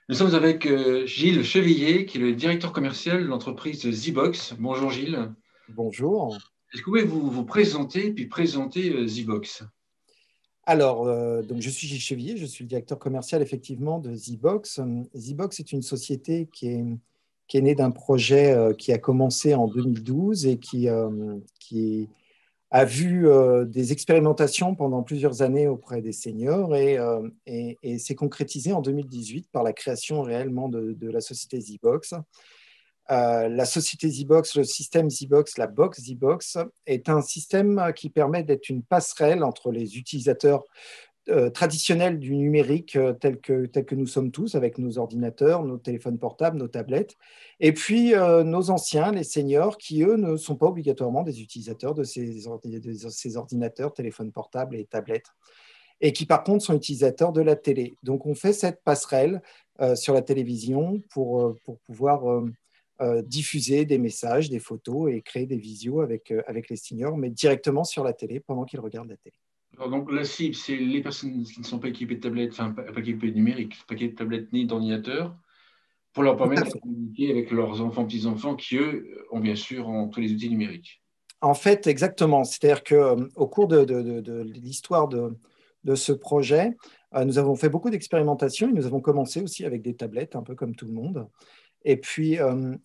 Nous sommes avec Gilles Chevillier, qui est le directeur commercial de l'entreprise Zbox. Bonjour Gilles. Bonjour. Est-ce que vous pouvez vous présenter, puis présenter Zbox? Alors, donc je suis Gilles Chevillier, je suis le directeur commercial effectivement de Zbox. Zbox est une société qui est née d'un projet qui a commencé en 2012 et qui a vu des expérimentations pendant plusieurs années auprès des seniors et s'est concrétisé en 2018 par la création réellement de la société Zbox. La société Zbox, le système Zbox, la box Zbox, est un système qui permet d'être une passerelle entre les utilisateurs traditionnels du numérique tels que nous sommes tous, avec nos ordinateurs, nos téléphones portables, nos tablettes, et puis nos anciens, les seniors, qui, eux, ne sont pas obligatoirement des utilisateurs de ces ordinateurs, téléphones portables et tablettes, et qui, par contre, sont utilisateurs de la télé. Donc, on fait cette passerelle sur la télévision pour pouvoir diffuser des messages, des photos et créer des visios avec les seniors, mais directement sur la télé pendant qu'ils regardent la télé. Alors, donc la cible, c'est les personnes qui ne sont pas équipées de tablettes, enfin pas équipées de numérique, pas équipées de tablettes ni d'ordinateur, pour leur Tout à permettre de fait. communiquer avec leurs enfants, petits-enfants, qui eux ont bien sûr tous les outils numériques. En fait, exactement. C'est-à-dire qu'au cours de l'histoire de ce projet, nous avons fait beaucoup d'expérimentations et nous avons commencé aussi avec des tablettes, un peu comme tout le monde. Et puis,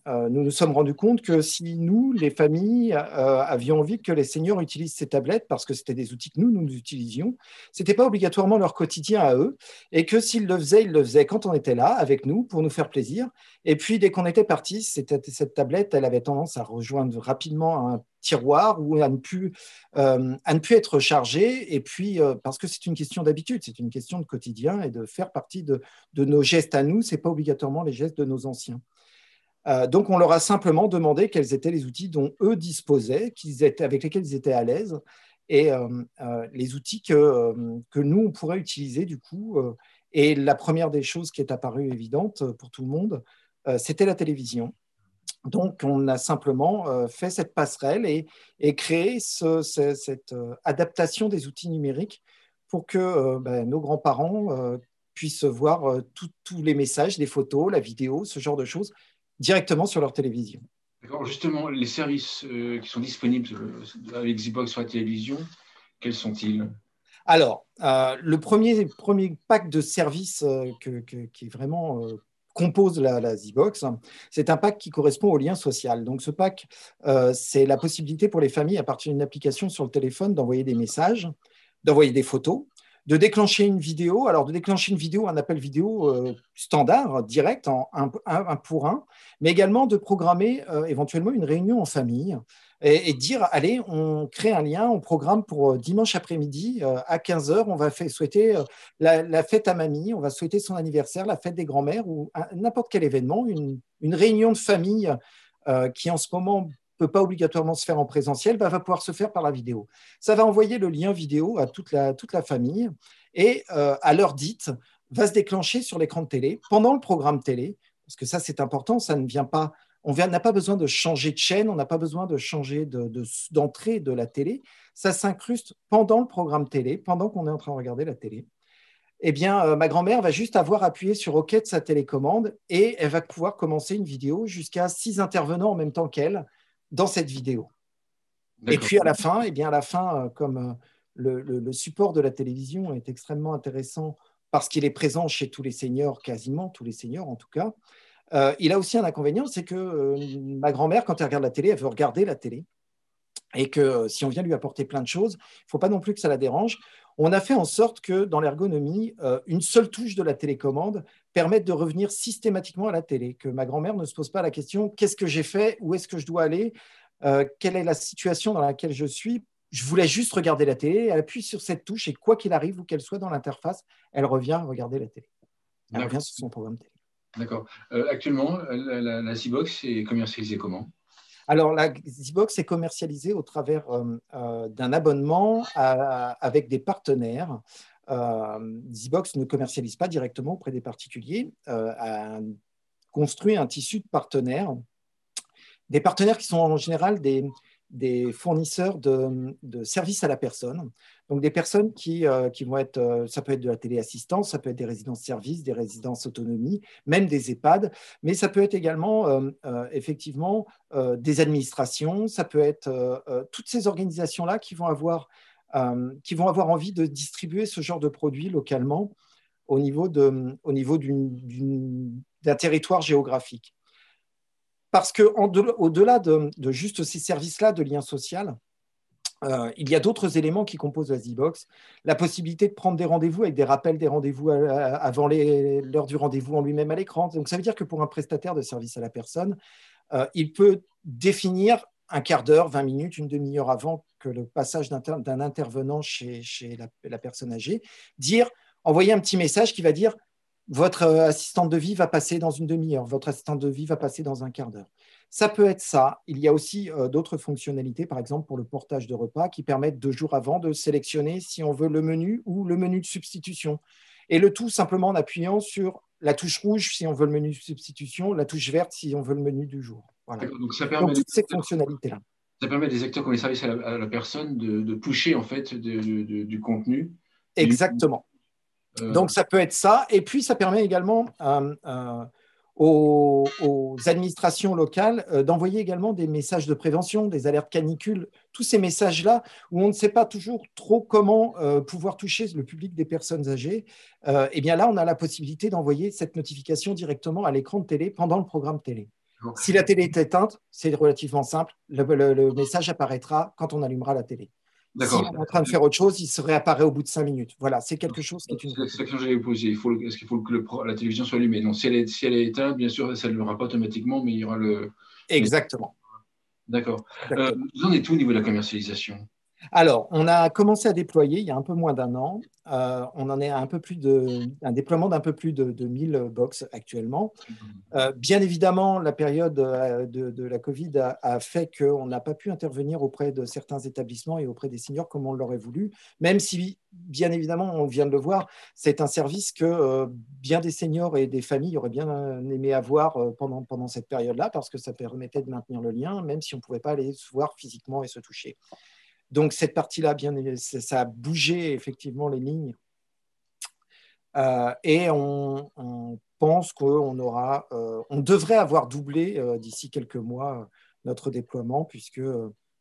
nous nous sommes rendus compte que si nous, les familles, avions envie que les seniors utilisent ces tablettes, parce que c'était des outils que nous utilisions, ce n'était pas obligatoirement leur quotidien à eux, et que s'ils le faisaient, ils le faisaient quand on était là, avec nous, pour nous faire plaisir. Et puis, dès qu'on était parti, cette tablette, elle avait tendance à rejoindre rapidement un tiroir ou à ne plus être chargée. Et puis, parce que c'est une question d'habitude, c'est une question de quotidien et de faire partie de nos gestes à nous, ce n'est pas obligatoirement les gestes de nos anciens. Donc, on leur a simplement demandé quels étaient les outils dont eux disposaient, avec lesquels ils étaient à l'aise, et les outils que nous, on pourrait utiliser du coup. Et la première des choses qui est apparue évidente pour tout le monde, c'était la télévision. Donc, on a simplement fait cette passerelle et créé cette adaptation des outils numériques pour que nos grands-parents puissent voir tous les messages, les photos, la vidéo, ce genre de choses directement sur leur télévision. D'accord. Justement, les services qui sont disponibles avec Zbox sur la télévision, quels sont-ils? Alors, le premier pack de services qui vraiment compose la Zbox, c'est un pack qui correspond au lien social. Donc, ce pack, c'est la possibilité pour les familles, à partir d'une application sur le téléphone, d'envoyer des messages, d'envoyer des photos, de déclencher une vidéo. Alors, de déclencher une vidéo, un appel vidéo standard, direct, en un pour un, mais également de programmer éventuellement une réunion en famille et dire, allez, on crée un lien, on programme pour dimanche après-midi à 15 heures, on va souhaiter la fête à mamie, on va souhaiter son anniversaire, la fête des grands-mères ou n'importe quel événement, une réunion de famille qui en ce moment peut pas obligatoirement se faire en présentiel, va pouvoir se faire par la vidéo. Ça va envoyer le lien vidéo à toute la famille et à l'heure dite, va se déclencher sur l'écran de télé pendant le programme télé, parce que ça c'est important, ça ne vient pas, on n'a pas besoin de changer de chaîne, on n'a pas besoin de changer d'entrée de la télé, ça s'incruste pendant le programme télé, pendant qu'on est en train de regarder la télé. Eh bien, ma grand-mère va juste avoir appuyé sur OK de sa télécommande et elle va pouvoir commencer une vidéo jusqu'à 6 intervenants en même temps qu'elle dans cette vidéo. Et D'accord. puis à la fin, eh bien, à la fin comme le support de la télévision est extrêmement intéressant parce qu'il est présent chez tous les seniors, quasiment tous les seniors en tout cas, il a aussi un inconvénient, c'est que ma grand-mère, quand elle regarde la télé, elle veut regarder la télé et que si on vient lui apporter plein de choses, il ne faut pas non plus que ça la dérange. On a fait en sorte que dans l'ergonomie, une seule touche de la télécommande permette de revenir systématiquement à la télé, que ma grand-mère ne se pose pas la question qu'est-ce que j'ai fait, où est-ce que je dois aller, quelle est la situation dans laquelle je suis. Je voulais juste regarder la télé, elle appuie sur cette touche et quoi qu'il arrive, où qu'elle soit dans l'interface, elle revient regarder la télé. Elle revient D'accord. sur son programme télé. D'accord. Actuellement, la Zbox est commercialisée comment? Alors, la Xbox est commercialisée au travers d'un abonnement avec des partenaires. Xbox ne commercialise pas directement auprès des particuliers, a construit un tissu de partenaires, des partenaires qui sont en général des fournisseurs de services à la personne. Donc, des personnes qui vont être, ça peut être de la téléassistance, ça peut être des résidences-services, des résidences autonomie, même des EHPAD, mais ça peut être également, effectivement, des administrations, ça peut être toutes ces organisations-là qui vont avoir envie de distribuer ce genre de produits localement au niveau d'un territoire géographique. Parce qu'au-delà de juste ces services-là de lien social, il y a d'autres éléments qui composent la Z-Box. La possibilité de prendre des rendez-vous avec des rappels des rendez-vous avant l'heure du rendez-vous en lui-même à l'écran. Donc, ça veut dire que pour un prestataire de service à la personne, il peut définir un quart d'heure, 20 minutes, une demi-heure avant que le passage d'un intervenant chez la personne âgée, envoyer un petit message qui va dire votre assistante de vie va passer dans une demi-heure, votre assistante de vie va passer dans un quart d'heure. Ça peut être ça. Il y a aussi d'autres fonctionnalités, par exemple pour le portage de repas, qui permettent 2 jours avant de sélectionner si on veut le menu ou le menu de substitution. Et le tout simplement en appuyant sur la touche rouge si on veut le menu de substitution, la touche verte si on veut le menu du jour. Voilà. Donc toutes ces fonctionnalités-là. Ça permet à des acteurs comme les services à la personne de pusher en fait du contenu. Exactement. Donc, ça peut être ça. Et puis, ça permet également aux administrations locales d'envoyer également des messages de prévention, des alertes canicules, tous ces messages-là où on ne sait pas toujours trop comment pouvoir toucher le public des personnes âgées. Et bien là, on a la possibilité d'envoyer cette notification directement à l'écran de télé pendant le programme télé. Si la télé est éteinte, c'est relativement simple. Le message apparaîtra quand on allumera la télé. Si on est en train de faire autre chose, il se réapparaît au bout de 5 minutes. Voilà, c'est quelque chose qui est une... C'est la question que j'allais vous poser. Est-ce qu'il faut que la télévision soit allumée? Non, si elle est éteinte, bien sûr, ça ne le fera pas automatiquement, mais il y aura le... Exactement. D'accord. Vous en êtes où au niveau de la commercialisation? Alors, on a commencé à déployer il y a un peu moins d'un an. On en est à un déploiement d'un peu plus de 1000 box actuellement. Bien évidemment, la période de la Covid a fait qu'on n'a pas pu intervenir auprès de certains établissements et auprès des seniors comme on l'aurait voulu, même si, bien évidemment, on vient de le voir, c'est un service que bien des seniors et des familles auraient bien aimé avoir pendant cette période-là, parce que ça permettait de maintenir le lien, même si on ne pouvait pas aller se voir physiquement et se toucher. Donc, cette partie-là, ça a bougé effectivement les lignes. Et on pense qu'on devrait avoir doublé d'ici quelques mois notre déploiement, puisque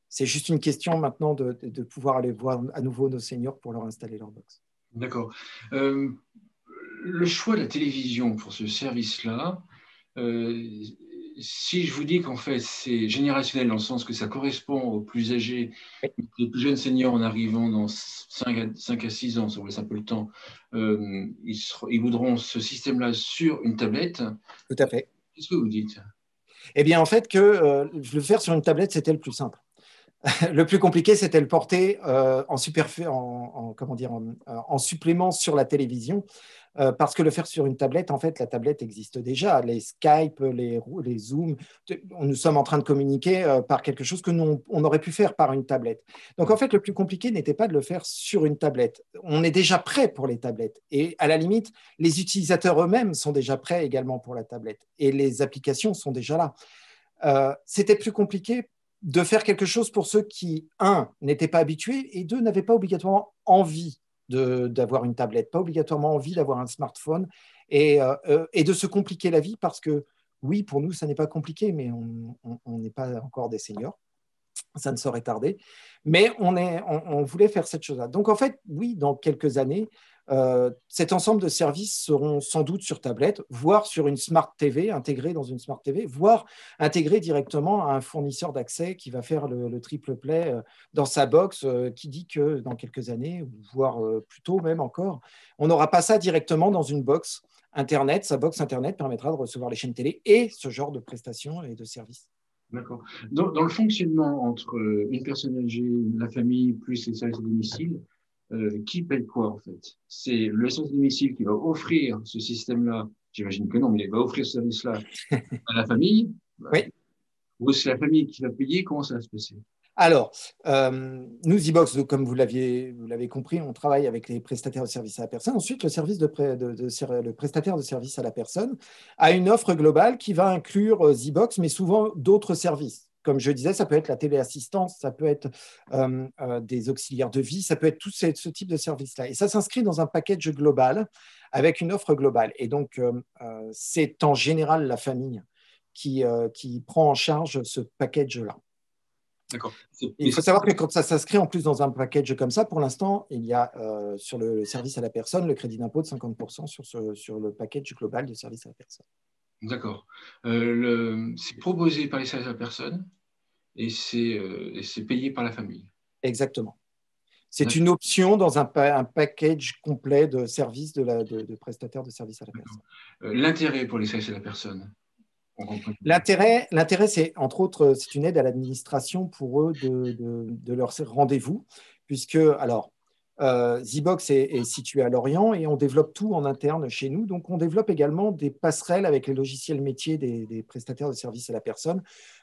c'est juste une question maintenant de pouvoir aller voir à nouveau nos seniors pour leur installer leur box. D'accord. Le choix de la télévision pour ce service-là, si je vous dis qu'en fait c'est générationnel dans le sens que ça correspond aux plus âgés, les plus jeunes seniors en arrivant dans 5 à 6 ans, ça vous laisse un peu le temps, ils voudront ce système-là sur une tablette. Tout à fait. Qu'est-ce que vous dites? Eh bien, en fait, que le faire sur une tablette, c'était le plus simple. Le plus compliqué, c'était le porter en supplément sur la télévision, parce que le faire sur une tablette, en fait, la tablette existe déjà. Les Skype, les Zoom, nous sommes en train de communiquer par quelque chose que nous, on aurait pu faire par une tablette. Donc, en fait, le plus compliqué n'était pas de le faire sur une tablette. On est déjà prêt pour les tablettes. Et à la limite, les utilisateurs eux-mêmes sont déjà prêts également pour la tablette. Et les applications sont déjà là. C'était plus compliqué de faire quelque chose pour ceux qui, n'étaient pas habitués, et 2, n'avaient pas obligatoirement envie d'avoir une tablette, pas obligatoirement envie d'avoir un smartphone, et de se compliquer la vie, parce que, oui, pour nous, ça n'est pas compliqué, mais on n'est pas encore des seniors. Ça ne saurait tarder. Mais on voulait faire cette chose-là. Donc, en fait, oui, dans quelques années, cet ensemble de services seront sans doute sur tablette, voire sur une Smart TV, intégrée dans une Smart TV, voire intégrée directement à un fournisseur d'accès qui va faire le triple play dans sa box, qui dit que dans quelques années, voire plus tôt même encore, on n'aura pas ça directement dans une box Internet. Sa box Internet permettra de recevoir les chaînes télé et ce genre de prestations et de services. D'accord. Dans le fonctionnement entre une personne âgée, la famille, plus les services à domicile, qui paye quoi en fait? C'est le service à domicile qui va offrir ce système-là, j'imagine que non, mais il va offrir ce service-là à la famille, oui. Ou c'est la famille qui va payer? Comment ça va se passer? Alors, nous, Z-Box, comme vous l'avez compris, on travaille avec les prestataires de services à la personne. Ensuite, le prestataire de services à la personne a une offre globale qui va inclure Z-Box, mais souvent d'autres services. comme je disais, ça peut être la téléassistance, ça peut être des auxiliaires de vie, ça peut être tout ce type de service-là. Et ça s'inscrit dans un package global avec une offre globale. Et donc, c'est en général la famille qui prend en charge ce package-là. D'accord. Il faut savoir que quand ça s'inscrit en plus dans un package comme ça, pour l'instant, il y a sur le service à la personne le crédit d'impôt de 50% sur le package global de service à la personne. D'accord. C'est proposé par les services à la personne et c'est payé par la famille. Exactement. C'est une option dans un package complet de services de prestataires de services à la personne. L'intérêt pour les services à la personne. L'intérêt, c'est entre autres, c'est une aide à l'administration pour eux de leurs rendez-vous, puisque alors Zibox est situé à Lorient et on développe tout en interne chez nous. Donc, on développe également des passerelles avec les logiciels métiers des prestataires de services à la personne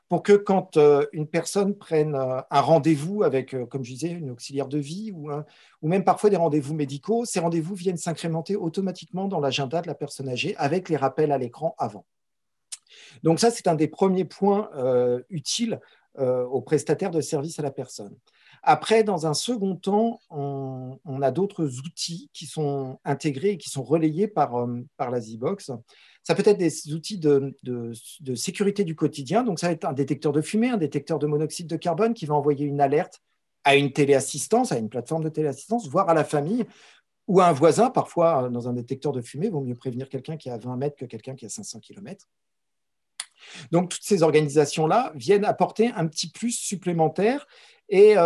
pour que quand une personne prenne un rendez-vous avec, comme je disais, une auxiliaire de vie ou même parfois des rendez-vous médicaux, ces rendez-vous viennent s'incrémenter automatiquement dans l'agenda de la personne âgée avec les rappels à l'écran avant. Donc ça, c'est un des premiers points utiles aux prestataires de services à la personne. Après, dans un second temps, on a d'autres outils qui sont intégrés et qui sont relayés par la Zibox. Ça peut être des outils de sécurité du quotidien. Donc, ça va être un détecteur de fumée, un détecteur de monoxyde de carbone qui va envoyer une alerte à une téléassistance, à une plateforme de téléassistance, voire à la famille ou à un voisin. Parfois, dans un détecteur de fumée, il vaut mieux prévenir quelqu'un qui est à 20 mètres que quelqu'un qui est à 500 km. Donc, toutes ces organisations-là viennent apporter un petit plus supplémentaire. Et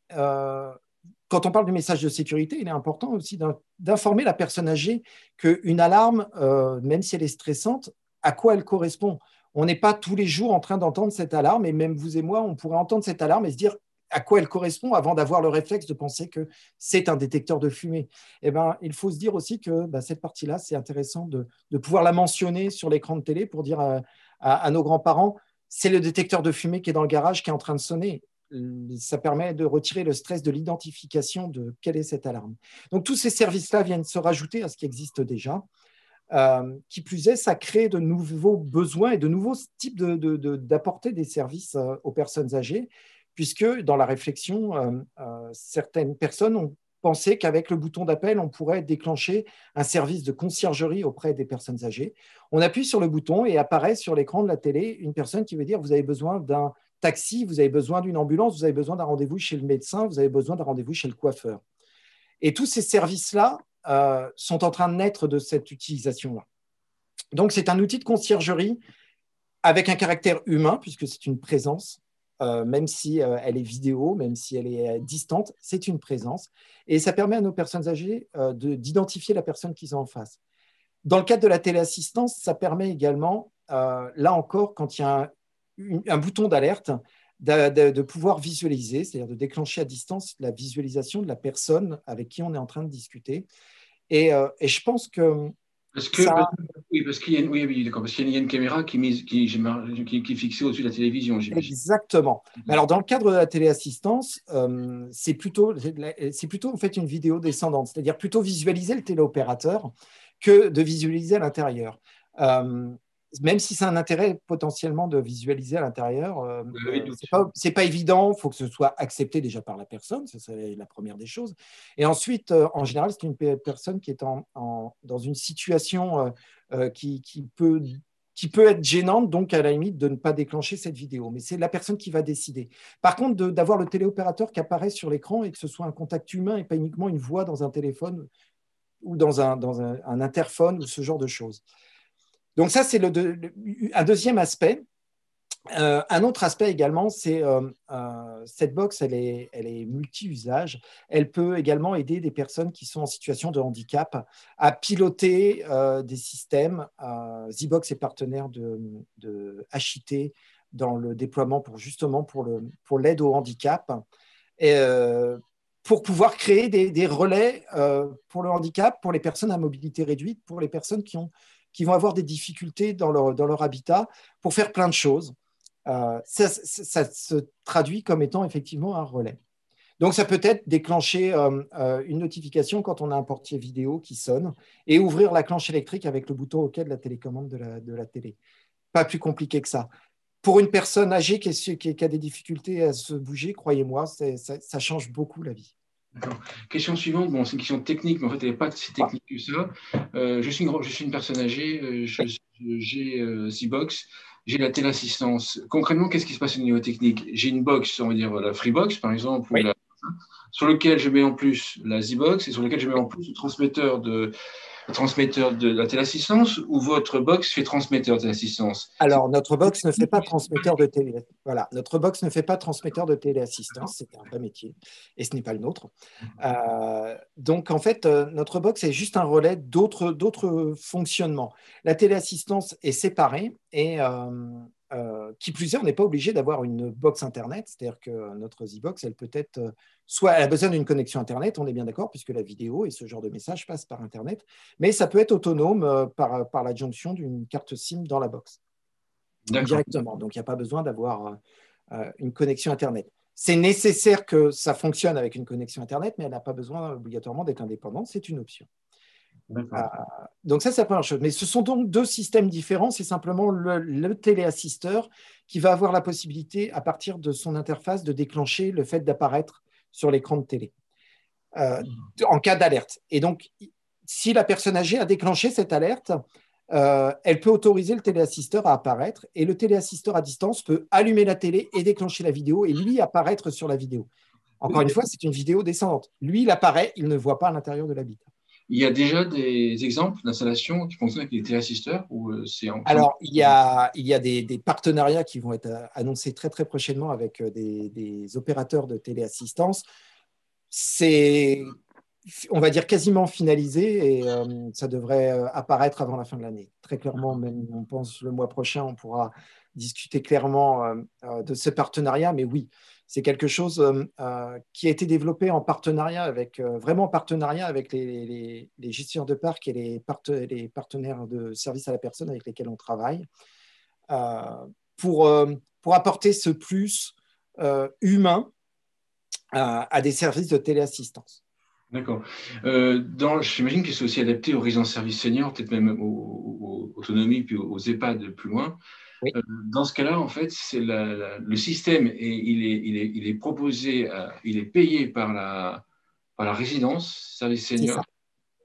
quand on parle du message de sécurité, il est important aussi d'informer la personne âgée qu'une alarme, même si elle est stressante, à quoi elle correspond. On n'est pas tous les jours en train d'entendre cette alarme, et même vous et moi, on pourrait entendre cette alarme et se dire à quoi elle correspond avant d'avoir le réflexe de penser que c'est un détecteur de fumée. Eh ben, il faut se dire aussi que cette partie-là, c'est intéressant de pouvoir la mentionner sur l'écran de télé pour dire à nos grands-parents, c'est le détecteur de fumée qui est dans le garage qui est en train de sonner. Ça permet de retirer le stress de l'identification de quelle est cette alarme. Donc, tous ces services-là viennent se rajouter à ce qui existe déjà. Qui plus est, ça crée de nouveaux besoins et de nouveaux types d'apporter des services aux personnes âgées, puisque dans la réflexion, certaines personnes ont pensé qu'avec le bouton d'appel, on pourrait déclencher un service de conciergerie auprès des personnes âgées. On appuie sur le bouton et apparaît sur l'écran de la télé une personne qui veut dire vous avez besoin d'un taxi, vous avez besoin d'une ambulance, vous avez besoin d'un rendez-vous chez le médecin, vous avez besoin d'un rendez-vous chez le coiffeur. Et tous ces services-là sont en train de naître de cette utilisation-là. Donc, c'est un outil de conciergerie avec un caractère humain, puisque c'est une présence, même si elle est vidéo, même si elle est distante, c'est une présence. Et ça permet à nos personnes âgées d'identifier la personne qu'ils ont en face. Dans le cadre de la téléassistance, ça permet également, là encore, quand il y a un bouton d'alerte, de pouvoir visualiser, c'est-à-dire de déclencher à distance la visualisation de la personne avec qui on est en train de discuter. Et je pense que parce qu'il y a une caméra qui est fixée au-dessus de la télévision. Exactement. Alors, dans le cadre de la téléassistance, c'est plutôt en fait une vidéo descendante, c'est-à-dire plutôt visualiser le téléopérateur que de visualiser à l'intérieur. Même si c'est un intérêt potentiellement de visualiser à l'intérieur, c'est pas évident, il faut que ce soit accepté déjà par la personne, ça c'est la première des choses. Et ensuite, en général, c'est une personne qui est dans une situation qui peut être gênante, donc à la limite de ne pas déclencher cette vidéo. Mais c'est la personne qui va décider. Par contre, d'avoir le téléopérateur qui apparaît sur l'écran et que ce soit un contact humain et pas uniquement une voix dans un téléphone ou dans un interphone ou ce genre de choses. Donc ça, c'est un deuxième aspect. Un autre aspect également, c'est cette box, elle est multi-usage. Elle peut également aider des personnes qui sont en situation de handicap à piloter des systèmes. Zibox est partenaire de HIT dans le déploiement pour l'aide au handicap. Et, pour pouvoir créer des relais pour le handicap, pour les personnes à mobilité réduite, pour les personnes qui vont avoir des difficultés dans leur habitat, pour faire plein de choses. Ça se traduit comme étant effectivement un relais. Donc, ça peut être déclencher une notification quand on a un portier vidéo qui sonne et ouvrir la clenche électrique avec le bouton OK de la télécommande de la télé. Pas plus compliqué que ça. pour une personne âgée qui a des difficultés à se bouger, croyez-moi, ça change beaucoup la vie. D'accord. Question suivante, bon, c'est une question technique, mais en fait, elle n'est pas si technique que ça. Je suis une personne âgée, j'ai Z-Box, j'ai la téléassistance. Concrètement, qu'est-ce qui se passe au niveau technique? J'ai une box, on va dire la Freebox, par exemple, Oui. sur lequel je mets en plus la Z-Box et sur lequel je mets en plus le transmetteur de la téléassistance, ou votre box fait transmetteur de téléassistance? Alors, notre box ne fait pas transmetteur de télé. Voilà, notre box ne fait pas transmetteur de téléassistance, c'est un vrai métier, et ce n'est pas le nôtre. Donc, en fait, notre box est juste un relais d'autres fonctionnements. La téléassistance est séparée et qui plus est, on n'est pas obligé d'avoir une box Internet, c'est-à-dire que notre Z-Box, elle peut être, soit elle a besoin d'une connexion Internet, on est bien d'accord, puisque la vidéo et ce genre de message passent par Internet, mais ça peut être autonome par l'adjonction d'une carte SIM dans la box directement. Donc, il n'y a pas besoin d'avoir une connexion Internet. C'est nécessaire que ça fonctionne avec une connexion Internet, mais elle n'a pas besoin obligatoirement d'être indépendante, c'est une option. Donc ça, c'est la première chose. Mais ce sont donc deux systèmes différents. C'est simplement le téléassisteur qui va avoir la possibilité, à partir de son interface, de déclencher le fait d'apparaître sur l'écran de télé en cas d'alerte. Et donc, si la personne âgée a déclenché cette alerte, elle peut autoriser le téléassisteur à apparaître et le téléassisteur à distance peut allumer la télé et déclencher la vidéo et lui apparaître sur la vidéo. Encore une fois, c'est une vidéo descendante. Lui, il apparaît, il ne voit pas à l'intérieur de l'habitat. Il y a déjà des exemples d'installations qui fonctionnent avec les téléassisteurs ou Alors, il y a des partenariats qui vont être annoncés très, très prochainement avec des opérateurs de téléassistance. C'est, on va dire, quasiment finalisé et ça devrait apparaître avant la fin de l'année. Très clairement, même on pense le mois prochain, on pourra discuter clairement de ce partenariat. Mais oui, c'est quelque chose qui a été développé en partenariat avec, vraiment en partenariat avec les gestionnaires de parcs et les partenaires de services à la personne avec lesquels on travaille pour apporter ce plus humain à des services de téléassistance. D'accord. J'imagine que c'est aussi adapté aux résidences services seniors, peut-être même aux autonomies, puis aux EHPAD plus loin. Oui. Dans ce cas-là, en fait, c'est le système, et il est proposé, il est payé par la résidence service senior.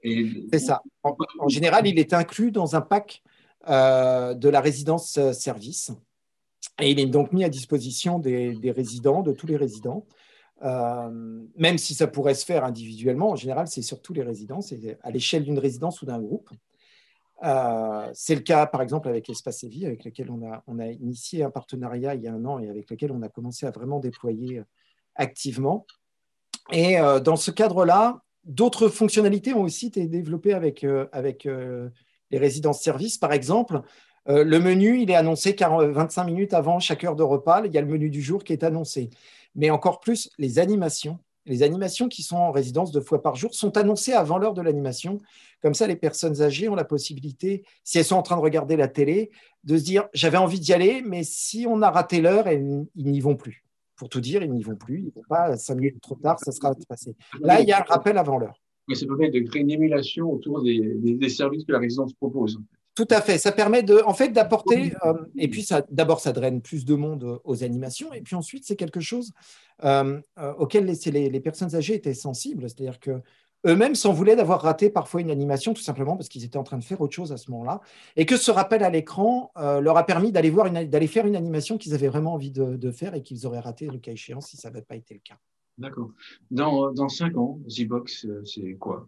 C'est ça. En général, il est inclus dans un pack de la résidence service. Et il est donc mis à disposition des résidents, de tous les résidents. Même si ça pourrait se faire individuellement, en général, c'est sur tous les résidents, c'est à l'échelle d'une résidence ou d'un groupe. C'est le cas, par exemple, avec l'Espace Vie, avec lequel on a initié un partenariat il y a un an et avec lequel on a commencé à vraiment déployer activement. Et dans ce cadre-là, d'autres fonctionnalités ont aussi été développées avec les résidences services. Par exemple, le menu, il est annoncé 25 minutes avant chaque heure de repas. Il y a le menu du jour qui est annoncé. Mais encore plus, les animations qui sont en résidence 2 fois par jour sont annoncées avant l'heure de l'animation. Comme ça, les personnes âgées ont la possibilité, si elles sont en train de regarder la télé, de se dire « j'avais envie d'y aller, mais si on a raté l'heure, ils n'y vont plus ». Pour tout dire, ils n'y vont plus, ils ne vont pas 5 minutes trop tard, ça sera passé. Là, il y a un rappel avant l'heure. Mais ça permet de créer une émulation autour des services que la résidence propose. Tout à fait. Ça permet en fait, d'apporter, et puis d'abord, ça draine plus de monde aux animations, et puis ensuite, c'est quelque chose auquel les personnes âgées étaient sensibles, c'est-à-dire que eux-mêmes s'en voulaient d'avoir raté parfois une animation, tout simplement parce qu'ils étaient en train de faire autre chose à ce moment-là, et que ce rappel à l'écran leur a permis d'aller faire une animation qu'ils avaient vraiment envie de faire et qu'ils auraient raté le cas échéant si ça n'avait pas été le cas. D'accord. Dans 5 ans, Z-Box, c'est quoi?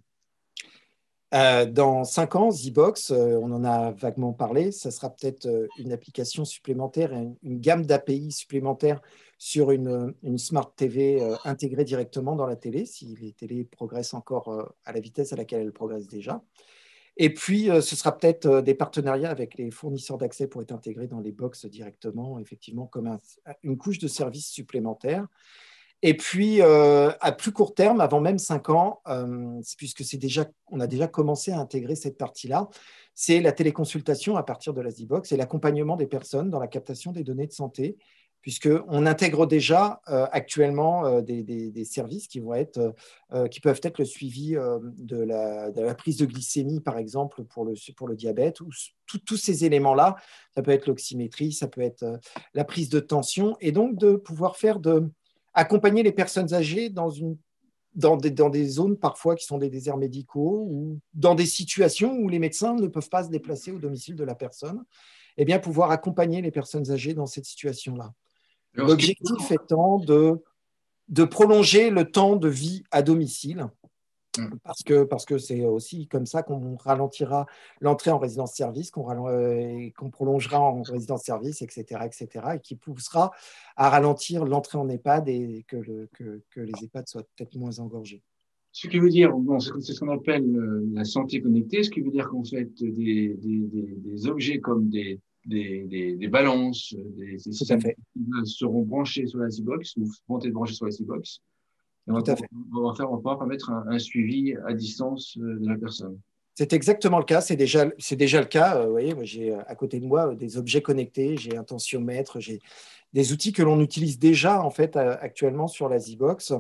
Dans 5 ans, Z-Box, on en a vaguement parlé, ça sera peut-être une application supplémentaire, une gamme d'API supplémentaire sur une Smart TV intégrée directement dans la télé, si les télés progressent encore à la vitesse à laquelle elles progressent déjà. Et puis, ce sera peut-être des partenariats avec les fournisseurs d'accès pour être intégrés dans les box directement, effectivement, comme une couche de service supplémentaire. Et puis, à plus court terme, avant même 5 ans, puisque on a déjà commencé à intégrer cette partie-là, c'est la téléconsultation à partir de la Z-Box et l'accompagnement des personnes dans la captation des données de santé puisqu'on intègre déjà actuellement des services qui qui peuvent être le suivi de la prise de glycémie, par exemple, pour le diabète, ou tous ces éléments-là. Ça peut être l'oxymétrie, ça peut être la prise de tension, et donc de pouvoir accompagner les personnes âgées dans des zones parfois qui sont des déserts médicaux, ou dans des situations où les médecins ne peuvent pas se déplacer au domicile de la personne, et bien pouvoir accompagner les personnes âgées dans cette situation-là. Alors, L'objectif étant de prolonger le temps de vie à domicile, parce que c'est aussi comme ça qu'on ralentira l'entrée en résidence-service, qu'on prolongera en résidence-service, etc., et qui poussera à ralentir l'entrée en EHPAD et que les EHPAD soient peut-être moins engorgés. ce qui veut dire, bon, c'est ce qu'on appelle la santé connectée, ce qui veut dire qu'en fait, des objets comme des balances, des Tout à systèmes fait. seront branchés sur la Z-Box ou vont être branchés sur la Z-Box. Et Tout à fait. on va pouvoir permettre un suivi à distance de la personne. C'est exactement le cas, c'est déjà le cas. Vous voyez, j'ai à côté de moi des objets connectés, j'ai un tensiomètre, j'ai des outils que l'on utilise déjà en fait actuellement sur la Z-Box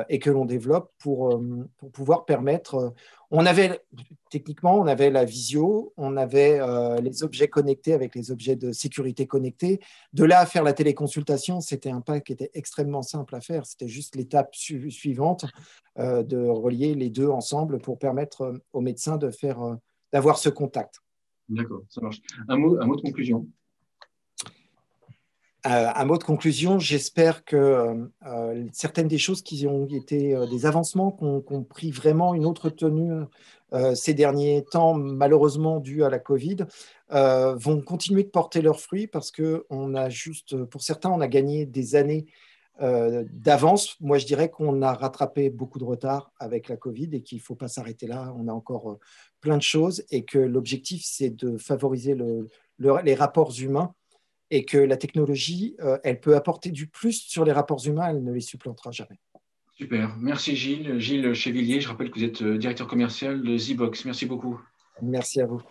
et que l'on développe pour pouvoir permettre. Techniquement, on avait la visio, on avait les objets connectés avec les objets de sécurité connectés. De là à faire la téléconsultation, c'était un pas qui était extrêmement simple à faire. C'était juste l'étape suivante de relier les deux ensemble pour permettre aux médecins d'avoir ce contact. D'accord, ça marche. Un mot de conclusion. Un mot de conclusion, j'espère que certaines des choses qui ont été des avancements, qui ont pris vraiment une autre tenue ces derniers temps, malheureusement dû à la Covid, vont continuer de porter leurs fruits parce que pour certains, on a gagné des années d'avance. Moi, je dirais qu'on a rattrapé beaucoup de retard avec la Covid et qu'il ne faut pas s'arrêter là. On a encore plein de choses et que l'objectif, c'est de favoriser les rapports humains et que la technologie, elle peut apporter du plus sur les rapports humains, elle ne les supplantera jamais. Super. Merci Gilles. Gilles Chevillier, je rappelle que vous êtes directeur commercial de Z-Box. Merci beaucoup. Merci à vous.